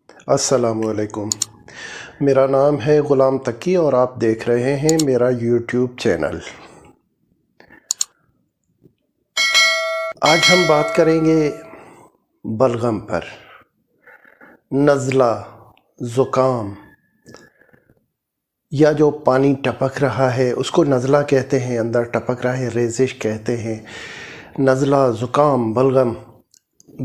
السلام علیکم۔ میرا نام ہے غلام تقی اور آپ دیکھ رہے ہیں میرا یوٹیوب چینل۔ آج ہم بات کریں گے بلغم پر۔ نزلہ، زکام یا جو پانی ٹپک رہا ہے اس کو نزلہ کہتے ہیں، اندر ٹپک رہا ہے ریزش کہتے ہیں۔ نزلہ، زکام، بلغم۔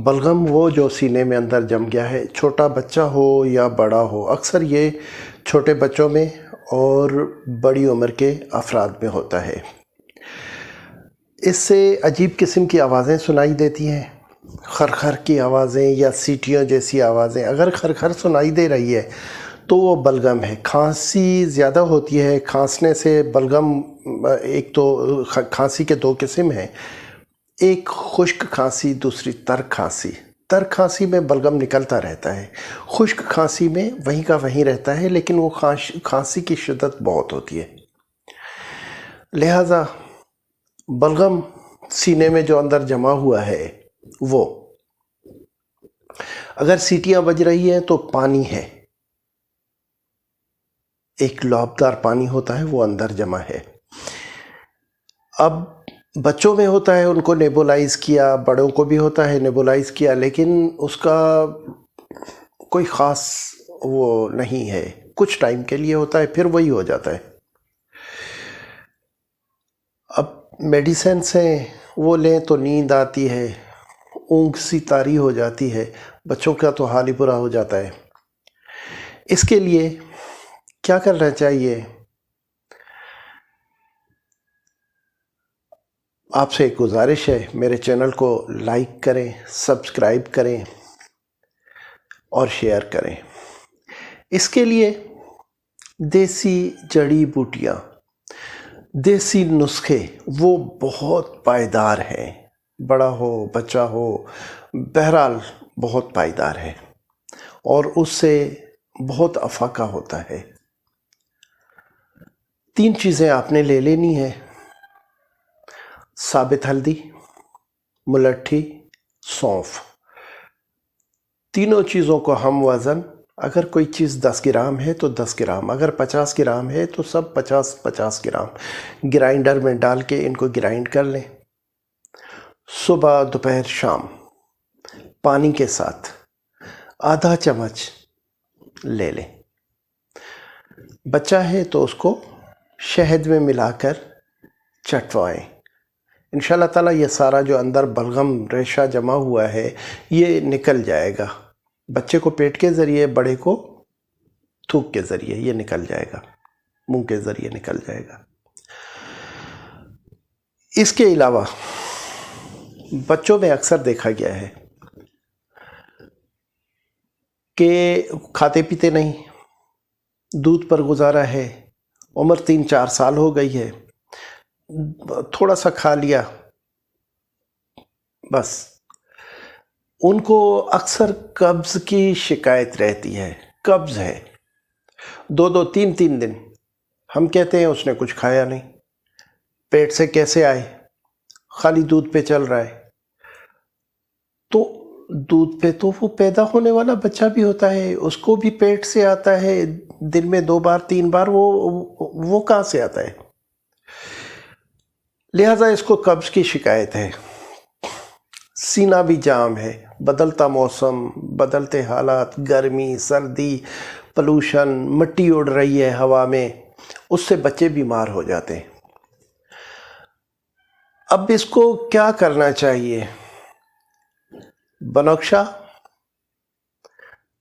بلغم وہ جو سینے میں اندر جم گیا ہے، چھوٹا بچہ ہو یا بڑا ہو، اکثر یہ چھوٹے بچوں میں اور بڑی عمر کے افراد میں ہوتا ہے۔ اس سے عجیب قسم کی آوازیں سنائی دیتی ہیں، خرخر کی آوازیں یا سیٹیوں جیسی آوازیں۔ اگر خرخر سنائی دے رہی ہے تو وہ بلغم ہے۔ کھانسی زیادہ ہوتی ہے، کھانسنے سے بلغم، ایک تو کھانسی کے دو قسم ہیں، ایک خشک کھانسی، دوسری تر کھانسی۔ تر کھانسی میں بلغم نکلتا رہتا ہے، خشک کھانسی میں وہیں کا وہیں رہتا ہے، لیکن وہ کھانسی کی شدت بہت ہوتی ہے۔ لہٰذا بلغم سینے میں جو اندر جمع ہوا ہے وہ اگر سیٹیاں بج رہی ہیں تو پانی ہے، ایک لعابدار پانی ہوتا ہے، وہ اندر جمع ہے۔ اب بچوں میں ہوتا ہے، ان کو نیبولائز کیا، بڑوں کو بھی ہوتا ہے نیبولائز کیا، لیکن اس کا کوئی خاص وہ نہیں ہے، کچھ ٹائم کے لیے ہوتا ہے، پھر وہی ہو جاتا ہے۔ اب میڈیسنس ہیں، وہ لیں تو نیند آتی ہے، اونگ سی طاری ہو جاتی ہے، بچوں کا تو حال ہی برا ہو جاتا ہے۔ اس کے لیے کیا کرنا چاہیے؟ آپ سے ایک گزارش ہے، میرے چینل کو لائک کریں، سبسکرائب کریں اور شیئر کریں۔ اس کے لیے دیسی جڑی بوٹیاں، دیسی نسخے وہ بہت پائیدار ہیں، بڑا ہو بچہ ہو، بہرحال بہت پائیدار ہے اور اس سے بہت افاقہ ہوتا ہے۔ 3 چیزیں آپ نے لے لینی ہے: ثابت ہلدی، ملٹھی، سونف۔ تینوں چیزوں کو ہم وزن، اگر کوئی چیز 10 گرام ہے تو 10 گرام، اگر 50 گرام ہے تو سب 50 گرام گرائنڈر میں ڈال کے ان کو گرائنڈ کر لیں۔ صبح، دوپہر، شام پانی کے ساتھ آدھا چمچ لے لیں۔ بچہ ہے تو اس کو شہد میں ملا کر چٹوائیں۔ انشاءاللہ تعالیٰ یہ سارا جو اندر بلغم ریشہ جمع ہوا ہے یہ نکل جائے گا، بچے کو پیٹ کے ذریعے، بڑے کو تھوک کے ذریعے، یہ نکل جائے گا، منہ کے ذریعے نکل جائے گا۔ اس کے علاوہ بچوں میں اکثر دیکھا گیا ہے کہ کھاتے پیتے نہیں، دودھ پر گزارا ہے، عمر 3-4 سال ہو گئی ہے، تھوڑا سا کھا لیا بس، ان کو اکثر قبض کی شکایت رہتی ہے۔ قبض ہے 2-2 3-3 دن، ہم کہتے ہیں اس نے کچھ کھایا نہیں، پیٹ سے کیسے آئے، خالی دودھ پہ چل رہا ہے۔ تو دودھ پہ تو وہ پیدا ہونے والا بچہ بھی ہوتا ہے، اس کو بھی پیٹ سے آتا ہے، دن میں 2 بار 3 بار، وہ کہاں سے آتا ہے؟ لہٰذا اس کو قبض کی شکایت ہے۔ سینہ بھی جام ہے، بدلتا موسم، بدلتے حالات، گرمی، سردی، پلوشن، مٹی اڑ رہی ہے ہوا میں، اس سے بچے بیمار ہو جاتے ہیں۔ اب اس کو کیا کرنا چاہیے؟ بنفشہ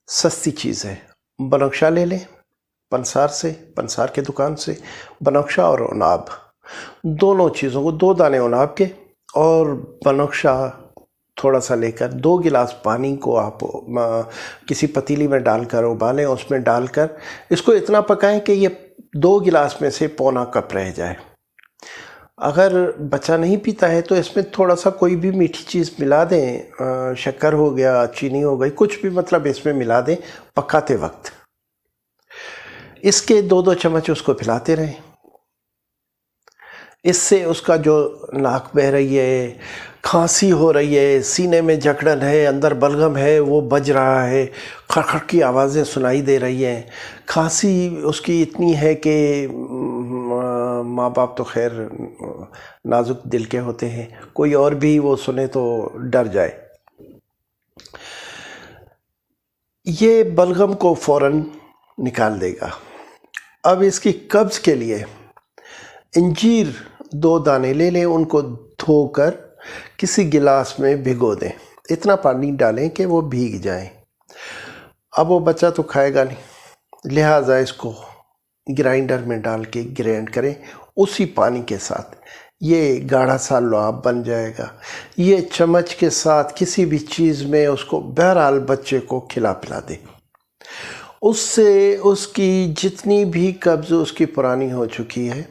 سستی چیز ہے، بنفشہ لے لیں پنسار کے دکان سے، بنفشہ اور عناب، دونوں چیزوں کو 2 دانے عناب کے اور بنفشہ تھوڑا سا لے کر 2 گلاس پانی کو آپ کسی پتیلی میں ڈال کر ابالیں، اس میں ڈال کر اس کو اتنا پکائیں کہ یہ 2 گلاس میں سے پونا کپ رہ جائے۔ اگر بچہ نہیں پیتا ہے تو اس میں تھوڑا سا کوئی بھی میٹھی چیز ملا دیں، شکر ہو گیا، چینی ہو گئی، کچھ بھی مطلب اس میں ملا دیں پکاتے وقت۔ اس کے 2-2 چمچ اس کو پلاتے رہیں۔ اس سے اس کا جو ناک بہ رہی ہے، کھانسی ہو رہی ہے، سینے میں جکڑن ہے، اندر بلغم ہے وہ بج رہا ہے، کھڑکھڑ کی آوازیں سنائی دے رہی ہیں، کھانسی اس کی اتنی ہے کہ ماں باپ تو خیر نازک دل کے ہوتے ہیں، کوئی اور بھی وہ سنے تو ڈر جائے. یہ بلغم کو فوراً نکال دے گا. اب اس کی قبض کے لیے انجیر 2 دانے لے لیں، ان کو دھو کر کسی گلاس میں بھگو دیں، اتنا پانی ڈالیں کہ وہ بھیگ جائیں. اب وہ بچہ تو کھائے گا نہیں، لہٰذا اس کو گرائنڈر میں ڈال کے گرائنڈ کریں اسی پانی کے ساتھ. یہ گاڑھا سا لعاب بن جائے گا. یہ چمچ کے ساتھ کسی بھی چیز میں اس کو بہرحال بچے کو کھلا پلا دیں. اس سے اس کی جتنی بھی قبض اس کی پرانی ہو چکی ہے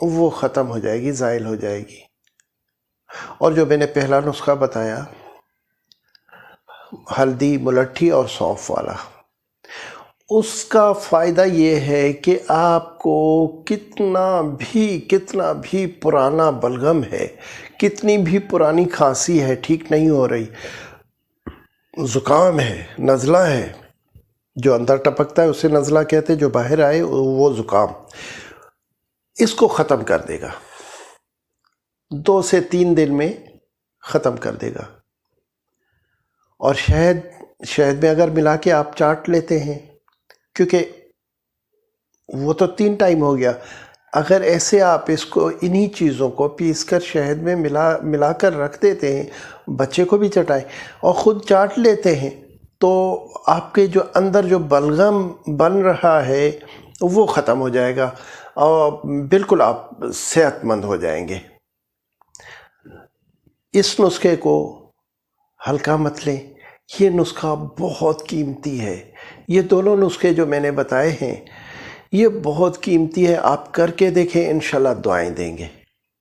وہ ختم ہو جائے گی، زائل ہو جائے گی. اور جو میں نے پہلا نسخہ بتایا، ہلدی، ملٹھی اور سونف والا، اس کا فائدہ یہ ہے کہ آپ کو کتنا بھی پرانا بلغم ہے، کتنی بھی پرانی کھانسی ہے، ٹھیک نہیں ہو رہی، زکام ہے، نزلہ ہے، جو اندر ٹپکتا ہے اسے نزلہ کہتے، جو باہر آئے وہ زکام، اس کو ختم کر دے گا. 2 سے 3 دن میں ختم کر دے گا. اور شہد میں اگر ملا کے آپ چاٹ لیتے ہیں، کیونکہ وہ تو 3 ٹائم ہو گیا، اگر ایسے آپ اس کو انہی چیزوں کو پیس کر شہد میں ملا کر رکھ دیتے ہیں، بچے کو بھی چٹائیں اور خود چاٹ لیتے ہیں، تو آپ کے جو اندر جو بلغم بن رہا ہے وہ ختم ہو جائے گا اور بالکل آپ صحت مند ہو جائیں گے. اس نسخے کو ہلکا مت لیں، یہ نسخہ بہت قیمتی ہے. یہ دونوں نسخے جو میں نے بتائے ہیں یہ بہت قیمتی ہے. آپ کر کے دیکھیں، انشاءاللہ دعائیں دیں گے.